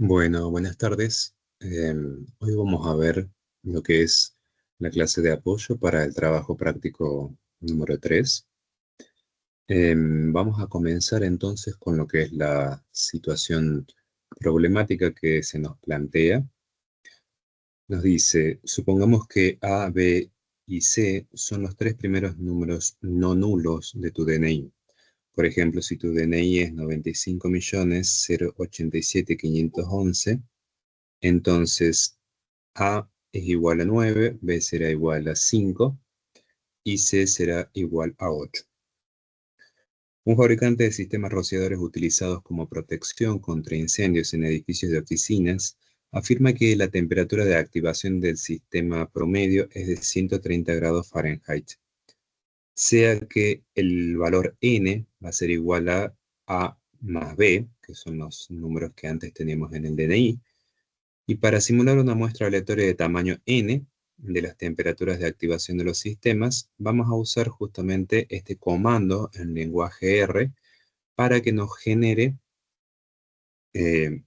Bueno, buenas tardes. Hoy vamos a ver lo que es la clase de apoyo para el trabajo práctico número 3. Vamos a comenzar entonces con lo que es la situación problemática que se nos plantea. Nos dice, supongamos que A, B y C son los tres primeros números no nulos de tu DNI. Por ejemplo, si tu DNI es 95.087.511, entonces A es igual a 9, B será igual a 5 y C será igual a 8. Un fabricante de sistemas rociadores utilizados como protección contra incendios en edificios de oficinas afirma que la temperatura de activación del sistema promedio es de 130 grados Fahrenheit, sea que el valor N va a ser igual a A más B, que son los números que antes teníamos en el DNI. Y para simular una muestra aleatoria de tamaño n de las temperaturas de activación de los sistemas, vamos a usar justamente este comando en lenguaje R para que nos genere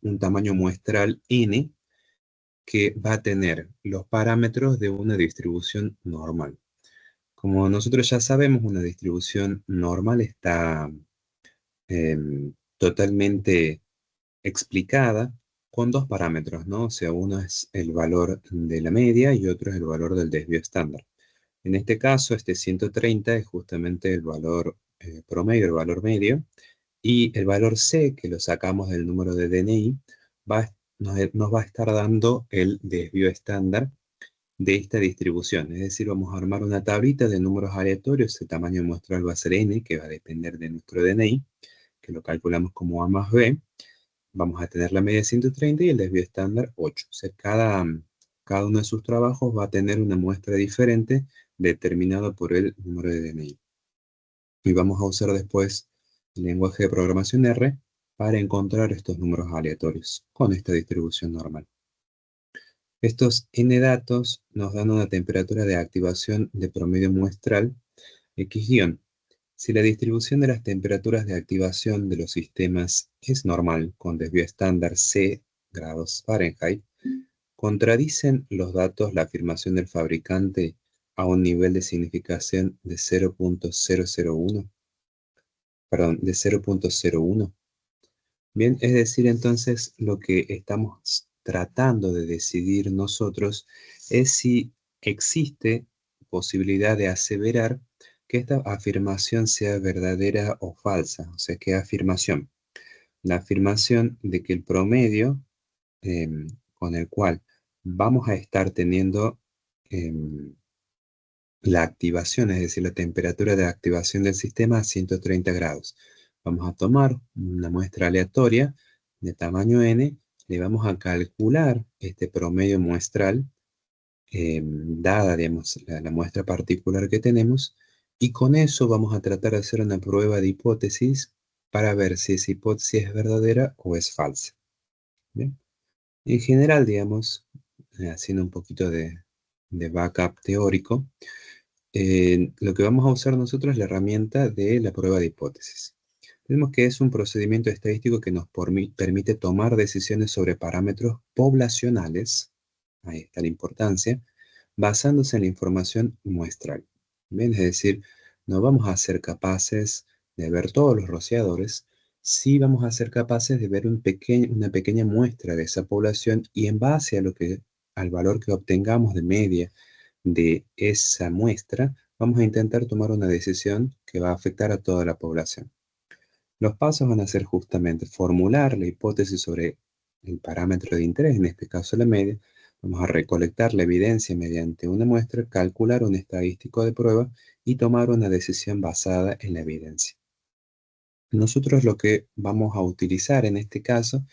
un tamaño muestral n que va a tener los parámetros de una distribución normal. Como nosotros ya sabemos, una distribución normal está totalmente explicada con dos parámetros, ¿no? O sea, uno es el valor de la media y otro es el valor del desvío estándar. En este caso, este 130 es justamente el valor promedio, el valor medio, y el valor C, que lo sacamos del número de DNI, nos va a estar dando el desvío estándar de esta distribución. Es decir, vamos a armar una tablita de números aleatorios, el tamaño muestral va a ser N, que va a depender de nuestro DNI, que lo calculamos como A más B. Vamos a tener la media 130 y el desvío estándar 8. O sea, cada uno de sus trabajos va a tener una muestra diferente determinada por el número de DNI. Y vamos a usar después el lenguaje de programación R para encontrar estos números aleatorios con esta distribución normal. Estos n datos nos dan una temperatura de activación de promedio muestral X-. Si la distribución de las temperaturas de activación de los sistemas es normal, con desvío estándar C grados Fahrenheit, ¿contradicen los datos la afirmación del fabricante a un nivel de significación de 0.001? Perdón, de 0.01. Bien, es decir, entonces lo que estamos tratando de decidir nosotros es si existe posibilidad de aseverar que esta afirmación sea verdadera o falsa. O sea, ¿qué afirmación? La afirmación de que el promedio con el cual vamos a estar teniendo em, la activación, es decir, la temperatura de activación del sistema a 130 grados. Vamos a tomar una muestra aleatoria de tamaño n, le vamos a calcular este promedio muestral, dada, digamos, la muestra particular que tenemos, y con eso vamos a tratar de hacer una prueba de hipótesis para ver si esa hipótesis es verdadera o es falsa. ¿Bien? En general, digamos, haciendo un poquito de backup teórico, lo que vamos a usar nosotros es la herramienta de la prueba de hipótesis. Vemos que es un procedimiento estadístico que nos permite tomar decisiones sobre parámetros poblacionales, ahí está la importancia, basándose en la información muestral. ¿Bien? Es decir, no vamos a ser capaces de ver todos los rociadores, sí vamos a ser capaces de ver una pequeña muestra de esa población y en base a al valor que obtengamos de media de esa muestra, vamos a intentar tomar una decisión que va a afectar a toda la población. Los pasos van a ser justamente formular la hipótesis sobre el parámetro de interés, en este caso la media. Vamos a recolectar la evidencia mediante una muestra, calcular un estadístico de prueba y tomar una decisión basada en la evidencia. Nosotros lo que vamos a utilizar en este caso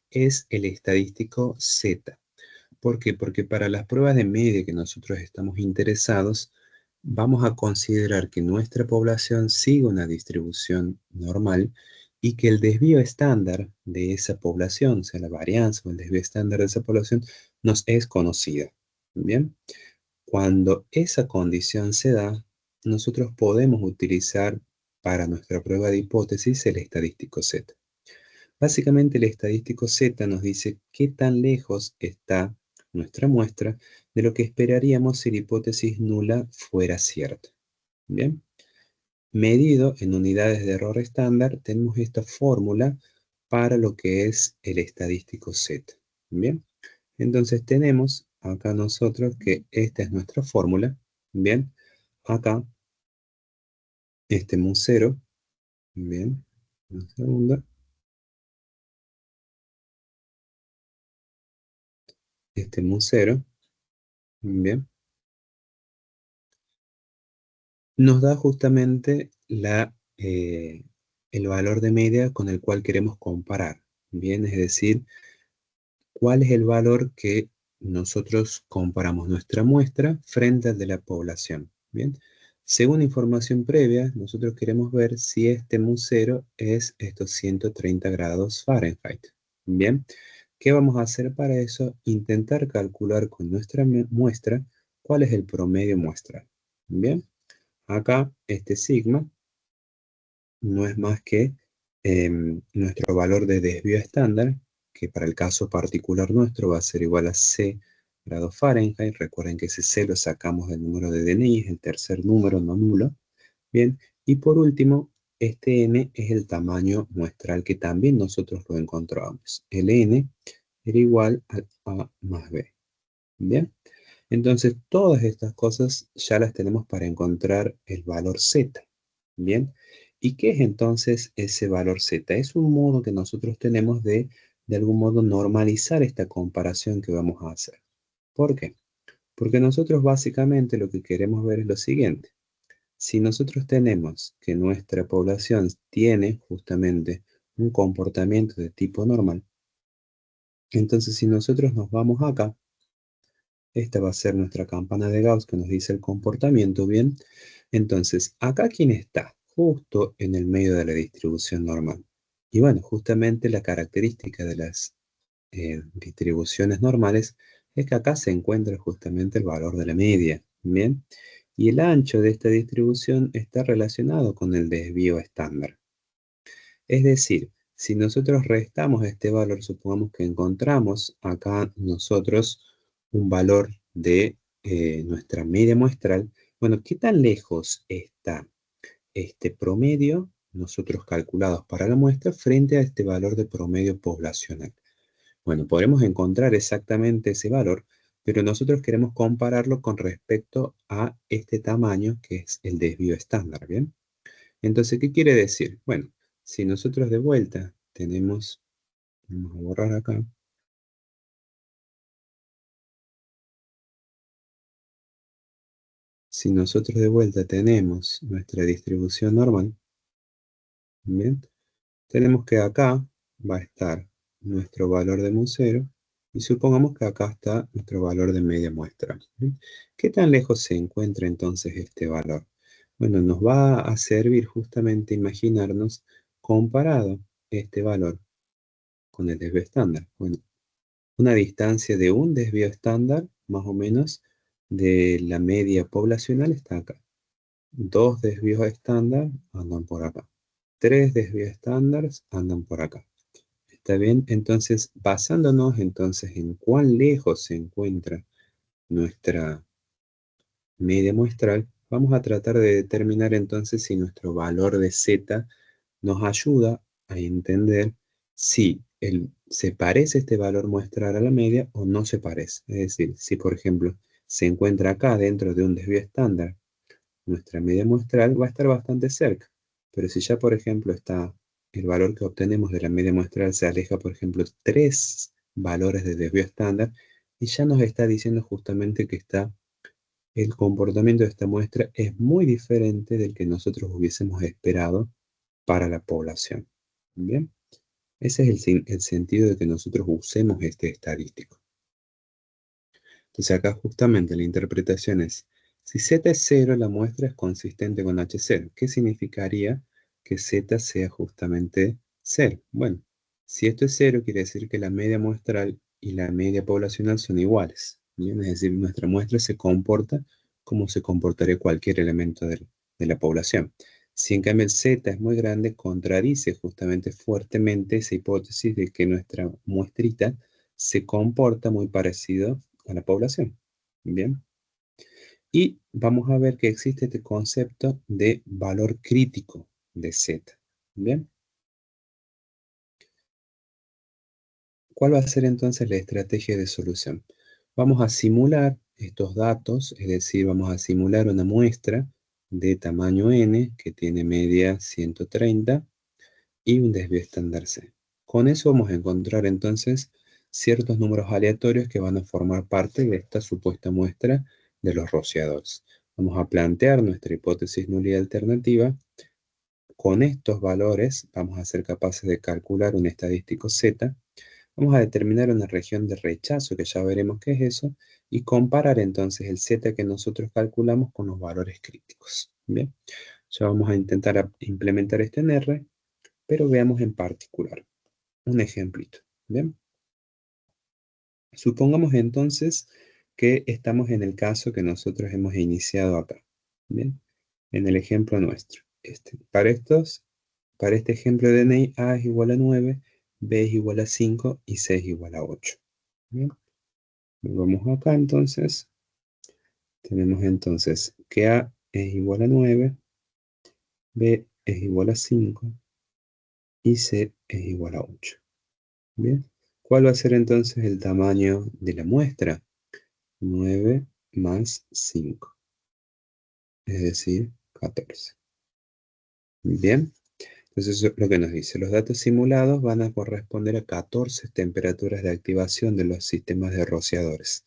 es el estadístico Z. ¿Por qué? Porque para las pruebas de media que nosotros estamos interesados, vamos a considerar que nuestra población sigue una distribución normal y que el desvío estándar de esa población, o sea, la varianza o el desvío estándar de esa población, nos es conocida. Bien, cuando esa condición se da, nosotros podemos utilizar para nuestra prueba de hipótesis el estadístico Z. Básicamente el estadístico Z nos dice qué tan lejos está nuestra muestra de lo que esperaríamos si la hipótesis nula fuera cierta. Bien, medido en unidades de error estándar, tenemos esta fórmula para lo que es el estadístico Z. Bien, entonces tenemos acá nosotros que esta es nuestra fórmula. Bien, acá este mu0. Bien, un segundo. Este mu0. Bien, nos da justamente el valor de media con el cual queremos comparar. Bien, es decir, cuál es el valor que nosotros comparamos nuestra muestra frente al de la población. Bien, según información previa, nosotros queremos ver si este mu0 es estos 130 grados Fahrenheit. Bien, ¿qué vamos a hacer para eso? Intentar calcular con nuestra muestra cuál es el promedio muestral. Bien, acá este sigma no es más que nuestro valor de desvío estándar, que para el caso particular nuestro va a ser igual a C grados Fahrenheit. Recuerden que ese C lo sacamos del número de DNI, es el tercer número no nulo. Bien, y por último, este N es el tamaño muestral que también nosotros lo encontramos. El N era igual a A más B. Bien, entonces todas estas cosas ya las tenemos para encontrar el valor Z. Bien, ¿y qué es entonces ese valor Z? Es un modo que nosotros tenemos de algún modo, normalizar esta comparación que vamos a hacer. ¿Por qué? Porque nosotros básicamente lo que queremos ver es lo siguiente. Si nosotros tenemos que nuestra población tiene justamente un comportamiento de tipo normal, entonces si nosotros nos vamos acá, esta va a ser nuestra campana de Gauss que nos dice el comportamiento, ¿bien? Entonces, acá ¿quién está? Justo en el medio de la distribución normal. Y bueno, justamente la característica de las distribuciones normales es que acá se encuentra justamente el valor de la media, ¿bien? Y el ancho de esta distribución está relacionado con el desvío estándar. Es decir, si nosotros restamos este valor, supongamos que encontramos acá nosotros un valor de nuestra media muestral. Bueno, ¿qué tan lejos está este promedio, nosotros calculados para la muestra, frente a este valor de promedio poblacional? Bueno, podremos encontrar exactamente ese valor, pero nosotros queremos compararlo con respecto a este tamaño, que es el desvío estándar, ¿bien? Entonces, ¿qué quiere decir? Bueno, si nosotros de vuelta tenemos, vamos a borrar acá, si nosotros de vuelta tenemos nuestra distribución normal, ¿bien? Tenemos que acá va a estar nuestro valor de mu0 y supongamos que acá está nuestro valor de media muestra. ¿Bien? ¿Qué tan lejos se encuentra entonces este valor? Bueno, nos va a servir justamente imaginarnos comparado este valor con el desvío estándar. Bueno, una distancia de un desvío estándar, más o menos, de la media poblacional está acá. Dos desvíos estándar andan por acá. Tres desvíos estándares andan por acá. ¿Está bien? Entonces, basándonos entonces en cuán lejos se encuentra nuestra media muestral, vamos a tratar de determinar entonces si nuestro valor de Z nos ayuda a entender si se parece este valor muestral a la media o no se parece. Es decir, si por ejemplo se encuentra acá dentro de un desvío estándar, nuestra media muestral va a estar bastante cerca. Pero si ya por ejemplo está el valor que obtenemos de la media muestral se aleja por ejemplo 3 valores de desvío estándar y ya nos está diciendo justamente que el comportamiento de esta muestra es muy diferente del que nosotros hubiésemos esperado para la población. Bien, ese es el sentido de que nosotros usemos este estadístico. Entonces acá justamente la interpretación es, si Z es 0, la muestra es consistente con H0. ¿Qué significaría que Z sea justamente 0? Bueno, si esto es 0, quiere decir que la media muestral y la media poblacional son iguales. ¿Bien? Es decir, nuestra muestra se comporta como se comportaría cualquier elemento de la población. Si en cambio el Z es muy grande, contradice justamente fuertemente esa hipótesis de que nuestra muestrita se comporta muy parecido a la población. Bien. Y vamos a ver que existe este concepto de valor crítico de Z. Bien. ¿Cuál va a ser entonces la estrategia de solución? Vamos a simular estos datos, es decir, vamos a simular una muestra de tamaño n que tiene media 130 y un desvío estándar C. Con eso vamos a encontrar entonces ciertos números aleatorios que van a formar parte de esta supuesta muestra de los rociadores. Vamos a plantear nuestra hipótesis nula alternativa. Con estos valores vamos a ser capaces de calcular un estadístico Z. Vamos a determinar una región de rechazo, que ya veremos qué es eso, y comparar entonces el Z que nosotros calculamos con los valores críticos. Bien, ya vamos a intentar implementar esto en R, pero veamos en particular un ejemplito. Bien, supongamos entonces que estamos en el caso que nosotros hemos iniciado acá. Bien, en el ejemplo nuestro. Para este ejemplo de DNI, A es igual a 9, B es igual a 5 y C es igual a 8. Bien. Vamos acá entonces. Tenemos entonces que A es igual a 9, B es igual a 5 y C es igual a 8. Bien. ¿Cuál va a ser entonces el tamaño de la muestra? 9 más 5, es decir, 14. Bien. Entonces eso es lo que nos dice. Los datos simulados van a corresponder a 14 temperaturas de activación de los sistemas de rociadores.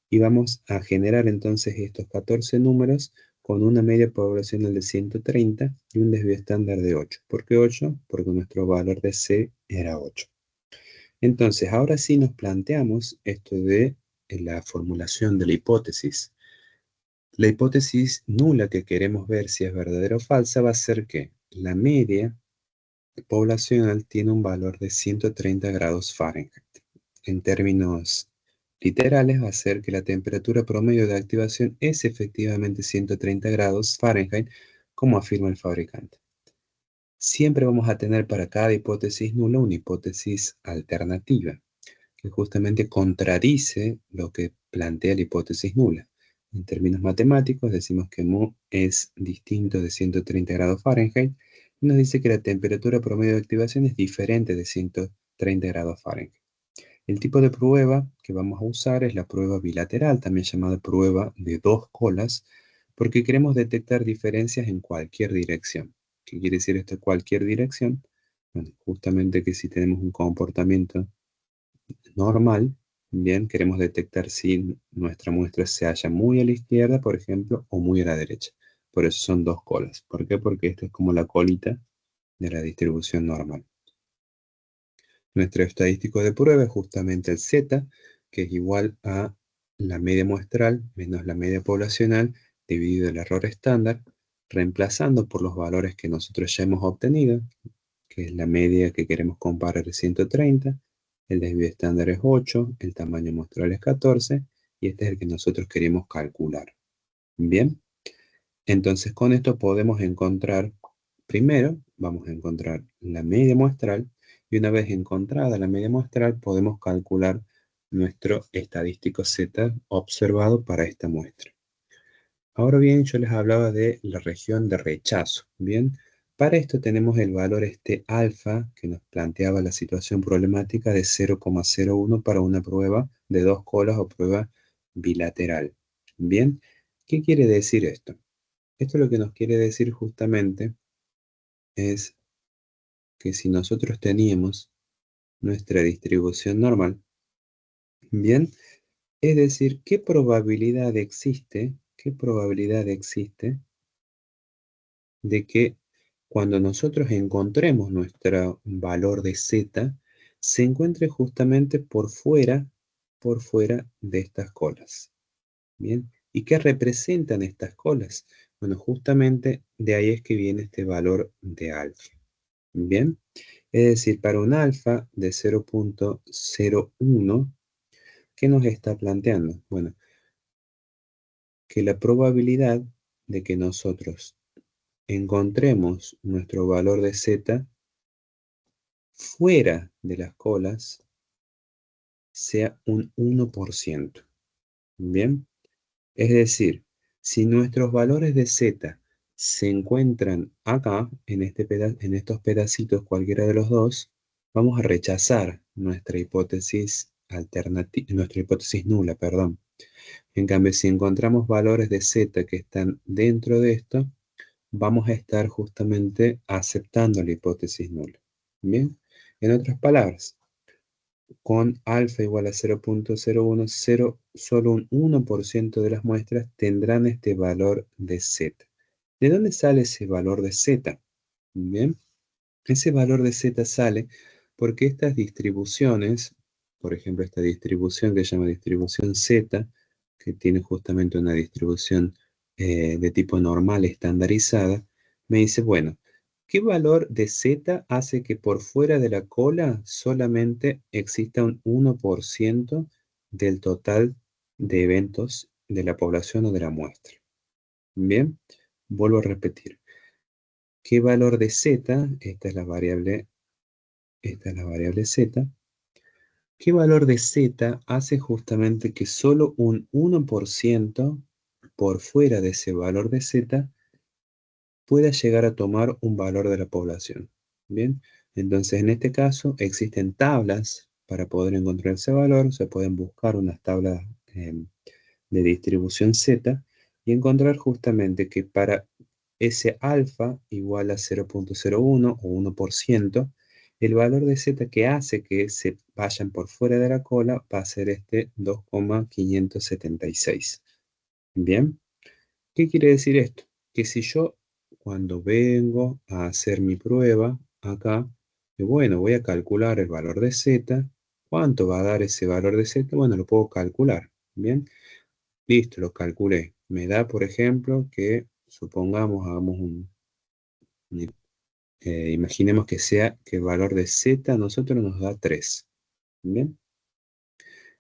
Y vamos a generar entonces estos 14 números con una media poblacional de 130 y un desvío estándar de 8. ¿Por qué 8? Porque nuestro valor de C era 8. Entonces, ahora sí nos planteamos esto de la formulación de la hipótesis. La hipótesis nula que queremos ver si es verdadera o falsa va a ser que la media poblacional tiene un valor de 130 grados Fahrenheit. En términos literales, va a ser que la temperatura promedio de activación es efectivamente 130 grados Fahrenheit, como afirma el fabricante. Siempre vamos a tener para cada hipótesis nula una hipótesis alternativa, que justamente contradice lo que plantea la hipótesis nula. En términos matemáticos, decimos que mu es distinto de 130 grados Fahrenheit y nos dice que la temperatura promedio de activación es diferente de 130 grados Fahrenheit. El tipo de prueba que vamos a usar es la prueba bilateral, también llamada prueba de dos colas, porque queremos detectar diferencias en cualquier dirección. ¿Qué quiere decir esto? Cualquier dirección. Bueno, justamente que si tenemos un comportamiento normal, bien, queremos detectar si nuestra muestra se halla muy a la izquierda, por ejemplo, o muy a la derecha. Por eso son dos colas. ¿Por qué? Porque esto es como la colita de la distribución normal. Nuestro estadístico de prueba es justamente el Z, que es igual a la media muestral menos la media poblacional dividido el error estándar, reemplazando por los valores que nosotros ya hemos obtenido, que es la media que queremos comparar es 130, el desvío estándar es 8, el tamaño muestral es 14, y este es el que nosotros queremos calcular. Bien, entonces con esto podemos encontrar, primero vamos a encontrar la media muestral, y una vez encontrada la media muestral podemos calcular nuestro estadístico Z observado para esta muestra. Ahora bien, yo les hablaba de la región de rechazo. Bien, para esto tenemos el valor este alfa que nos planteaba la situación problemática de 0,01 para una prueba de dos colas o prueba bilateral. Bien, ¿qué quiere decir esto? Esto lo que nos quiere decir justamente es que si nosotros teníamos nuestra distribución normal, bien, es decir, qué probabilidad existe de que cuando nosotros encontremos nuestro valor de Z, se encuentre justamente por fuera de estas colas. Bien, ¿y qué representan estas colas? Bueno, justamente de ahí es que viene este valor de alfa. Bien, es decir, para un alfa de 0,01, ¿qué nos está planteando? Bueno, que la probabilidad de que nosotros encontremos nuestro valor de Z fuera de las colas sea un 1%. Bien, es decir, si nuestros valores de Z se encuentran acá, en estos pedacitos, cualquiera de los dos, vamos a rechazar nuestra hipótesis alternativa, nuestra hipótesis nula, perdón. En cambio, si encontramos valores de Z que están dentro de esto, vamos a estar justamente aceptando la hipótesis nula. Bien, en otras palabras, con alfa igual a 0.010, solo un 1% de las muestras tendrán este valor de Z. ¿De dónde sale ese valor de Z? Bien, ese valor de Z sale porque estas distribuciones, por ejemplo, esta distribución que se llama distribución Z, que tiene justamente una distribución de tipo normal estandarizada, me dice, bueno, ¿qué valor de Z hace que por fuera de la cola solamente exista un 1% del total de eventos de la población o de la muestra? Bien, vuelvo a repetir. ¿Qué valor de Z? Esta es la variable Z. ¿Qué valor de Z hace justamente que solo un 1% por fuera de ese valor de Z pueda llegar a tomar un valor de la población? Bien, entonces en este caso existen tablas para poder encontrar ese valor. Se pueden buscar unas tablas de distribución Z y encontrar justamente que para ese alfa igual a 0.01 o 1%, el valor de Z que hace que se vayan por fuera de la cola va a ser este 2,576. Bien, ¿qué quiere decir esto? Que si yo cuando vengo a hacer mi prueba acá, bueno, voy a calcular el valor de Z. ¿Cuánto va a dar ese valor de Z? Bueno, lo puedo calcular. Bien, listo, lo calculé. Me da, por ejemplo, que supongamos, imaginemos que sea que el valor de Z a nosotros nos da 3. ¿Bien?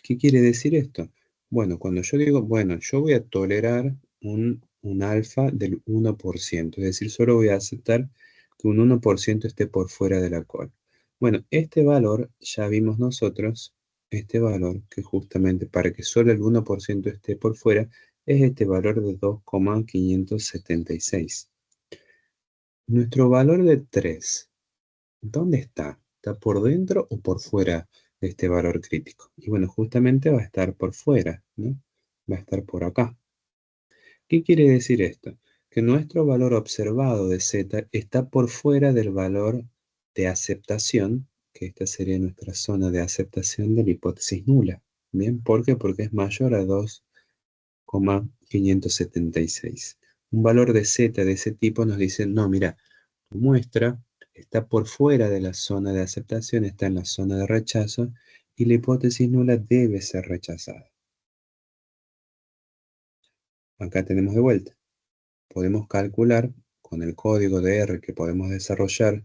¿Qué quiere decir esto? Bueno, cuando yo digo, bueno, yo voy a tolerar un alfa del 1%, es decir, solo voy a aceptar que un 1% esté por fuera de la cola. Bueno, este valor ya vimos nosotros, este valor que justamente para que solo el 1% esté por fuera, es este valor de 2,576. Nuestro valor de 3, ¿dónde está? ¿Está por dentro o por fuera de este valor crítico? Y bueno, justamente va a estar por fuera, ¿no? Va a estar por acá. ¿Qué quiere decir esto? Que nuestro valor observado de Z está por fuera del valor de aceptación, que esta sería nuestra zona de aceptación de la hipótesis nula. ¿Bien? ¿Por qué? Porque es mayor a 2,576. Un valor de Z de ese tipo nos dice, no, mira, tu muestra está por fuera de la zona de aceptación, está en la zona de rechazo y la hipótesis nula debe ser rechazada. Acá tenemos de vuelta. Podemos calcular con el código de R que podemos desarrollar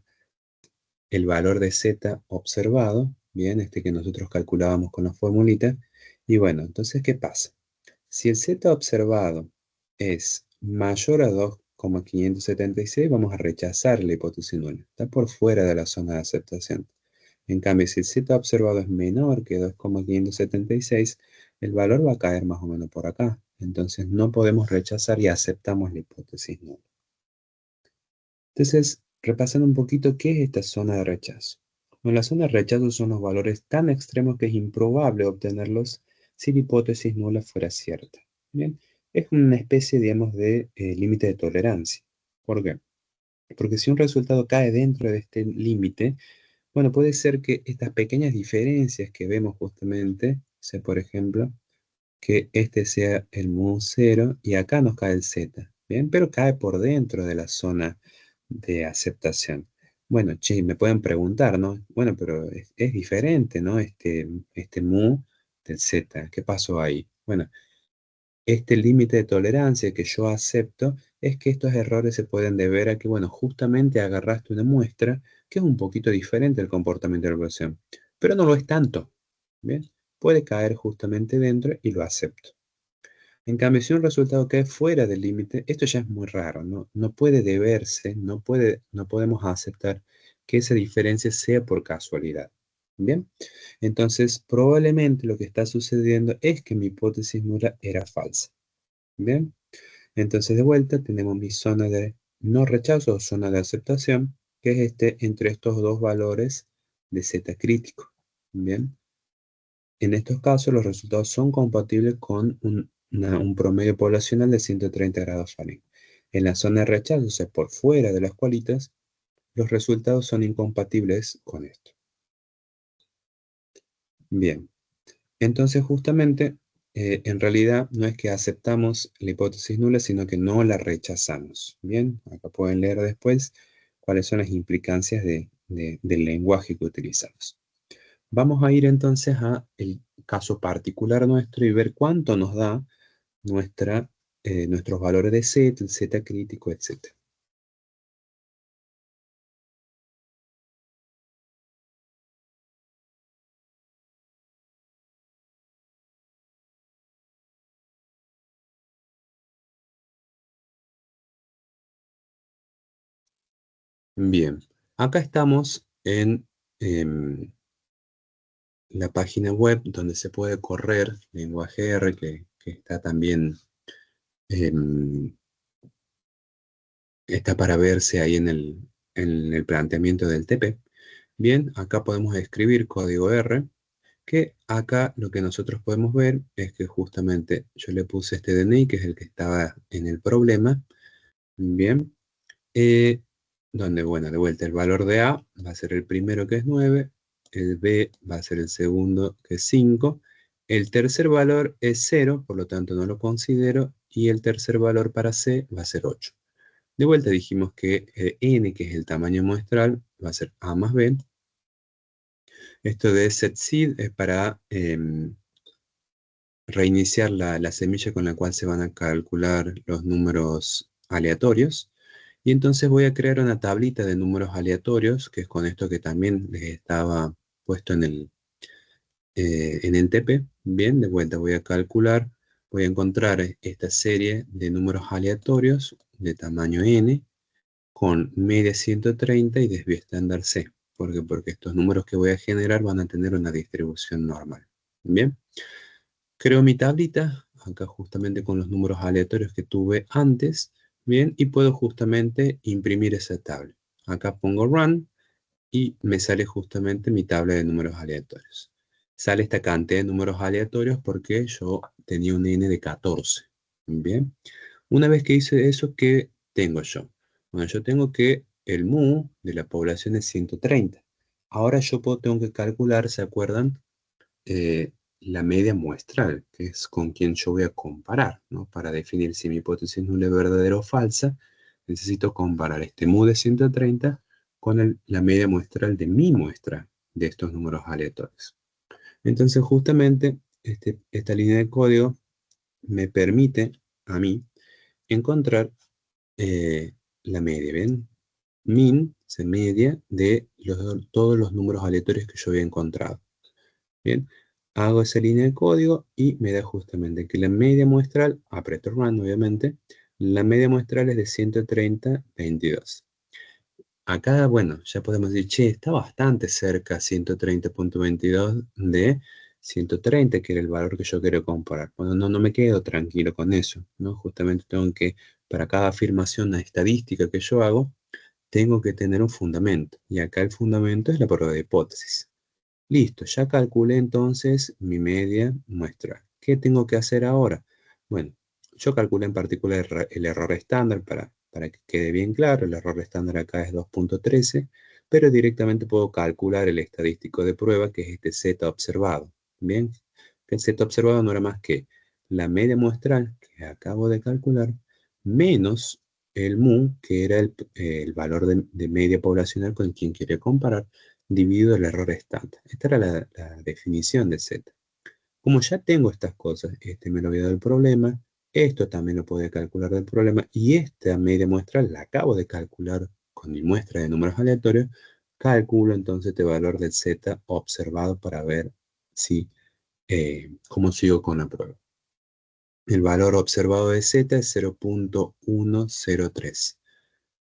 el valor de Z observado, bien, este que nosotros calculábamos con la formulita. Y bueno, entonces, ¿qué pasa? Si el Z observado es mayor a 2,576, vamos a rechazar la hipótesis nula. Está por fuera de la zona de aceptación. En cambio, si el Z observado es menor que 2,576, el valor va a caer más o menos por acá. Entonces no podemos rechazar y aceptamos la hipótesis nula. Entonces, repasando un poquito, ¿qué es esta zona de rechazo? Bueno, la zona de rechazo son los valores tan extremos que es improbable obtenerlos si la hipótesis nula fuera cierta. Bien, es una especie, digamos, de límite de tolerancia. ¿Por qué? Porque si un resultado cae dentro de este límite, bueno, puede ser que estas pequeñas diferencias que vemos justamente, o sea, por ejemplo, que este sea el mu 0 y acá nos cae el z, ¿bien? Pero cae por dentro de la zona de aceptación. Bueno, che, me pueden preguntar, ¿no? Bueno, pero es diferente, ¿no? Este mu del z, ¿qué pasó ahí? Bueno, este límite de tolerancia que yo acepto es que estos errores se pueden deber a que, bueno, justamente agarraste una muestra que es un poquito diferente del comportamiento de la población, pero no lo es tanto, ¿bien? Puede caer justamente dentro y lo acepto. En cambio, si un resultado cae fuera del límite, esto ya es muy raro, ¿no? No puede deberse, no podemos aceptar que esa diferencia sea por casualidad. ¿Bien? Entonces, probablemente lo que está sucediendo es que mi hipótesis nula era falsa. ¿Bien? Entonces, de vuelta, tenemos mi zona de no rechazo o zona de aceptación, que es entre estos dos valores de z crítico. ¿Bien? En estos casos, los resultados son compatibles con un promedio poblacional de 130 grados Fahrenheit. En la zona de rechazo, o sea, por fuera de las cualitas, los resultados son incompatibles con esto. Bien, entonces justamente, en realidad no es que aceptamos la hipótesis nula, sino que no la rechazamos. Bien, acá pueden leer después cuáles son las implicancias del lenguaje que utilizamos. Vamos a ir entonces a el caso particular nuestro y ver cuánto nos da nuestros valores de Z, el Z crítico, etc. Bien, acá estamos en la página web donde se puede correr lenguaje R, que está también, em, está para verse ahí en el planteamiento del TP. Bien, acá podemos escribir código R, que acá lo que nosotros podemos ver es que justamente yo le puse este DNI, que es el que estaba en el problema. Bien, donde, bueno, de vuelta, el valor de A va a ser el primero, que es 9, el B va a ser el segundo, que es 5, el tercer valor es 0, por lo tanto no lo considero, y el tercer valor para C va a ser 8. De vuelta dijimos que N, que es el tamaño muestral, va a ser A más B. Esto de setSeed es para reiniciar la semilla con la cual se van a calcular los números aleatorios. Y entonces voy a crear una tablita de números aleatorios, que es con esto que también les estaba puesto en el TP. Bien, de vuelta voy a calcular, voy a encontrar esta serie de números aleatorios de tamaño n, con media 130 y desvío estándar c. ¿Por qué? Porque estos números que voy a generar van a tener una distribución normal. Bien. Creo mi tablita, acá justamente con los números aleatorios que tuve antes, bien, y puedo justamente imprimir esa tabla. Acá pongo Run y me sale justamente mi tabla de números aleatorios. Sale esta cantidad de números aleatorios porque yo tenía un n de 14, bien. Una vez que hice eso, ¿qué tengo yo? Bueno, yo tengo que el mu de la población es 130. Ahora tengo que calcular, ¿se acuerdan? La media muestral, que es con quien yo voy a comparar, ¿no? Para definir si mi hipótesis nula es verdadera o falsa, necesito comparar este mu de 130 con la media muestral de mi muestra de estos números aleatorios. Entonces, justamente, esta línea de código me permite a mí encontrar la media, ¿ven? Min, se media de todos los números aleatorios que yo había encontrado. Bien, hago esa línea de código y me da justamente que la media muestral, aprieto Run obviamente, la media muestral es de 130,22. Acá, bueno, ya podemos decir, che, está bastante cerca 130,22 de 130, que era el valor que yo quiero comparar. Bueno, no me quedo tranquilo con eso, ¿no? Justamente tengo que, para cada afirmación estadística que yo hago, tengo que tener un fundamento. Y acá el fundamento es la prueba de hipótesis. Listo, ya calculé entonces mi media muestral. ¿Qué tengo que hacer ahora? Bueno, yo calculé en particular el error estándar para que quede bien claro. El error estándar acá es 2,13, pero directamente puedo calcular el estadístico de prueba, que es este Z observado. Bien, el Z observado no era más que la media muestral que acabo de calcular, menos el mu, que era el valor de media poblacional con quien quería comparar, dividido el error estándar. Esta era la definición de Z. Como ya tengo estas cosas, este me lo había dado el problema, esto también lo podía calcular del problema, y esta media muestra la acabo de calcular con mi muestra de números aleatorios, calculo entonces este valor del Z observado para ver si, cómo sigo con la prueba. el valor observado de Z es 0.103.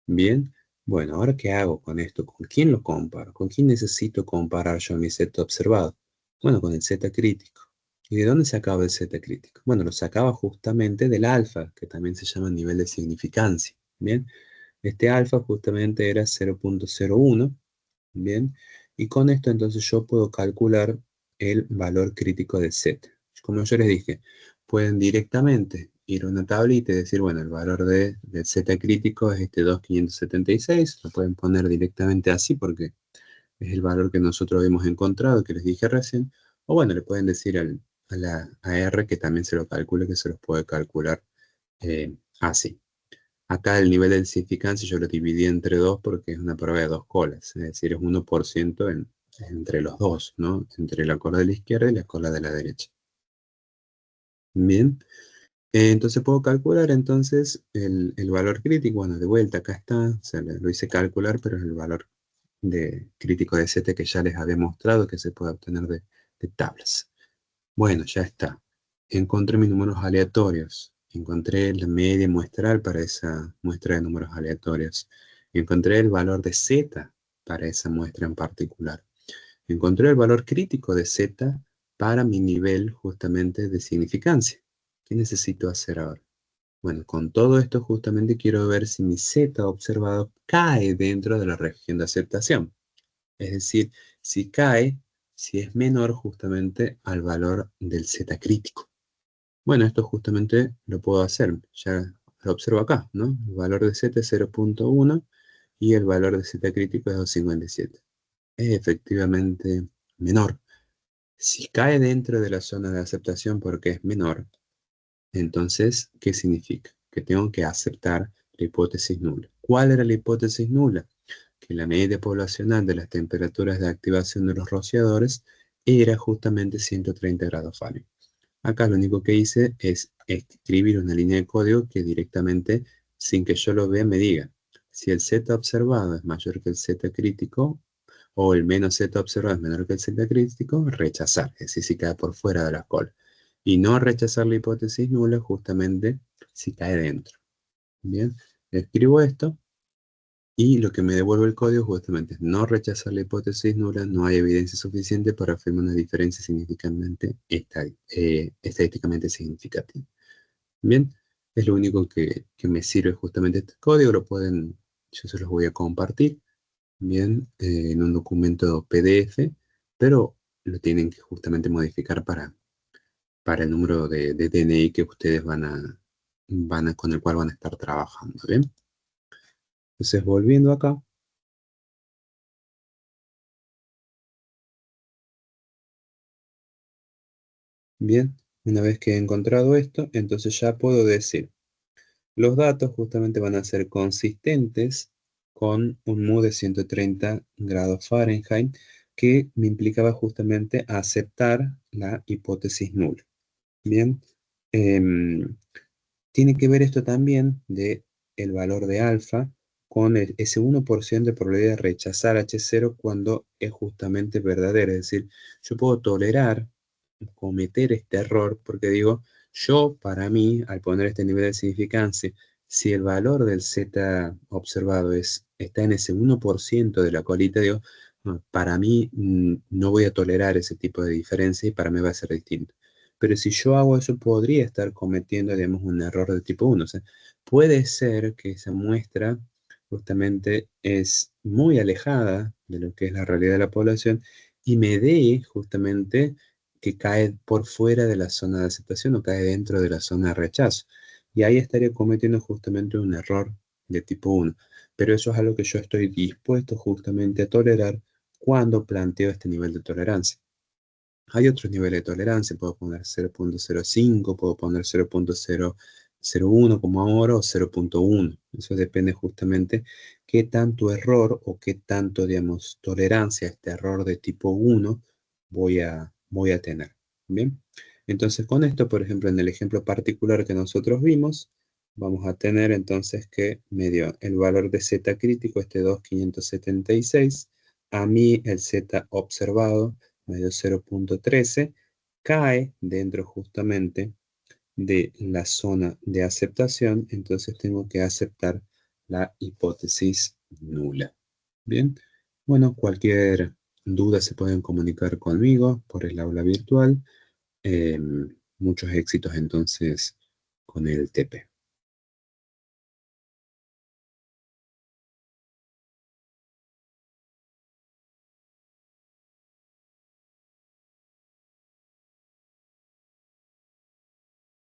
Bien, bueno, ahora ¿qué hago con esto? ¿Con quién lo comparo? ¿Con quién necesito comparar yo mi Z observado? Bueno, con el Z crítico. ¿Y de dónde sacaba el Z crítico? Bueno, lo sacaba justamente del alfa, que también se llama nivel de significancia. Bien, este alfa justamente era 0.01. Bien, y con esto entonces yo puedo calcular el valor crítico de Z. Como yo les dije, pueden directamente ir a una tablita y decir, bueno, el valor del Z crítico es este 2.576. Lo pueden poner directamente así porque es el valor que nosotros hemos encontrado, que les dije recién. O bueno, le pueden decir a la AR que también se lo calcule, que se los puede calcular así. Acá el nivel de significancia yo lo dividí entre dos porque es una prueba de dos colas, es decir, es 1% entre los dos, ¿no? Entre la cola de la izquierda y la cola de la derecha. Bien, entonces puedo calcular entonces el valor crítico. Bueno, de vuelta acá está, o sea, lo hice calcular, pero es el valor crítico de Z que ya les había mostrado que se puede obtener de tablas. Bueno, ya está. Encontré mis números aleatorios. Encontré la media muestral para esa muestra de números aleatorios. Encontré el valor de Z para esa muestra en particular. Encontré el valor crítico de Z para mi nivel justamente de significancia. ¿Qué necesito hacer ahora? Bueno, con todo esto justamente quiero ver si mi Z observado cae dentro de la región de aceptación. Es decir, si cae, si es menor justamente al valor del Z crítico. Bueno, esto justamente lo puedo hacer. Ya lo observo acá, ¿no? El valor de Z es 0.1 y el valor de Z crítico es 2,57. Es efectivamente menor. Si cae dentro de la zona de aceptación porque es menor, entonces, ¿qué significa? Que tengo que aceptar la hipótesis nula. ¿Cuál era la hipótesis nula? Que la media poblacional de las temperaturas de activación de los rociadores era justamente 130 grados Fahrenheit. Acá lo único que hice es escribir una línea de código que directamente, sin que yo lo vea, me diga si el Z observado es mayor que el Z crítico o el menos Z observado es menor que el Z crítico, rechazar, es decir, si cae por fuera de la cola. Y no rechazar la hipótesis nula justamente si cae dentro. Bien, escribo esto y lo que me devuelve el código justamente es no rechazar la hipótesis nula, no hay evidencia suficiente para afirmar una diferencia significativamente estadísticamente significativa. Bien, es lo único que me sirve justamente este código, yo se los voy a compartir, bien, en un documento PDF, pero lo tienen que justamente modificar para el número de DNI que ustedes con el cual van a estar trabajando, ¿bien? Entonces, volviendo acá, bien, una vez que he encontrado esto, entonces ya puedo decir, los datos justamente van a ser consistentes con un MU de 130 grados Fahrenheit, que me implicaba justamente aceptar la hipótesis nula. Bien, em, tiene que ver esto también de el valor de alfa con ese 1% de probabilidad de rechazar H0 cuando es justamente verdadero. Es decir, yo puedo tolerar cometer este error porque digo, yo para mí, al poner este nivel de significancia, si el valor del Z observado está en ese 1% de la colita, digo, "No, para mí no voy a tolerar ese tipo de diferencia y para mí va a ser distinto. Pero si yo hago eso, podría estar cometiendo, digamos, un error de tipo 1. O sea, puede ser que esa muestra justamente es muy alejada de lo que es la realidad de la población y me dé justamente que cae por fuera de la zona de aceptación o cae dentro de la zona de rechazo. Y ahí estaría cometiendo justamente un error de tipo 1. Pero eso es algo que yo estoy dispuesto justamente a tolerar cuando planteo este nivel de tolerancia. Hay otros niveles de tolerancia, puedo poner 0.05, puedo poner 0.001 como ahora o 0.1. Eso depende justamente qué tanto error o qué tanto, digamos, tolerancia a este error de tipo 1 voy a tener. Bien, entonces con esto, por ejemplo, en el ejemplo particular que nosotros vimos, vamos a tener entonces que me dio el valor de Z crítico, este 2,576, a mí el Z observado medio 0.13, cae dentro justamente de la zona de aceptación, entonces tengo que aceptar la hipótesis nula. Bien, bueno, cualquier duda se pueden comunicar conmigo por el aula virtual. Muchos éxitos entonces con el TP.